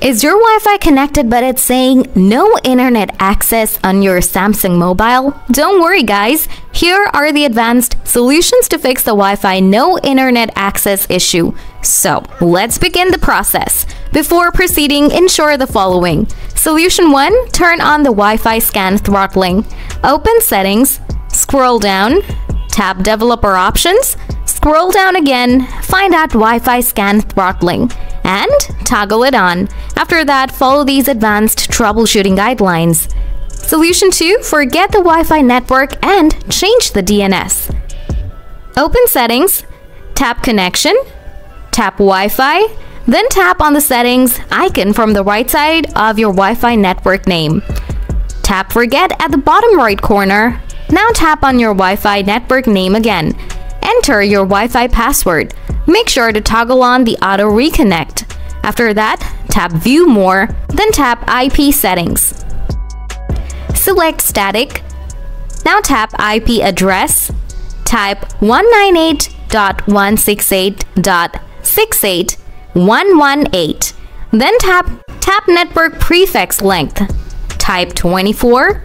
Is your Wi-Fi connected but it's saying no internet access on your Samsung mobile? Don't worry guys, here are the advanced solutions to fix the Wi-Fi no internet access issue. So, let's begin the process. Before proceeding, ensure the following. Solution 1. Turn on the Wi-Fi scan throttling. Open Settings, scroll down, tap Developer Options, scroll down again, find out Wi-Fi scan throttling, and toggle it on. After that, follow these advanced troubleshooting guidelines. Solution 2. Forget the Wi-Fi network and change the DNS. Open Settings, tap Connection, tap Wi-Fi, then tap on the settings icon from the right side of your Wi-Fi network name. Tap Forget at the bottom right corner. Now tap on your Wi-Fi network name again. Enter your Wi-Fi password. Make sure to toggle on the Auto Reconnect. After that, tap View More, then tap IP Settings. Select Static. Now tap IP address. Type 198.168.68.118. Then tap Network Prefix Length. Type 24.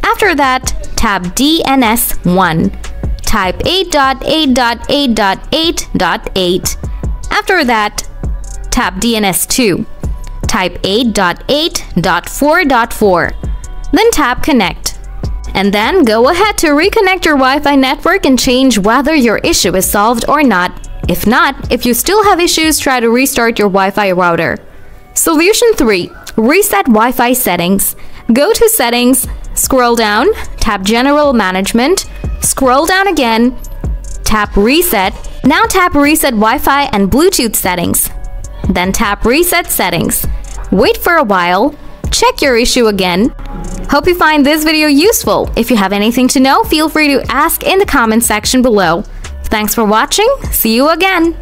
After that, tap DNS1. Type 8.8.8.8.8. After that, tap DNS2. Type 8.8.4.4. Then tap Connect. And then go ahead to reconnect your Wi-Fi network and change whether your issue is solved or not. If not, if you still have issues, try to restart your Wi-Fi router. Solution 3. Reset Wi-Fi settings. Go to Settings, scroll down, tap General Management, scroll down again, tap Reset. Now tap Reset Wi-Fi and Bluetooth settings. Then tap Reset Settings. Wait for a while. Check your issue again. Hope you find this video useful. If you have anything to know, feel free to ask in the comment section below. Thanks for watching. See you again.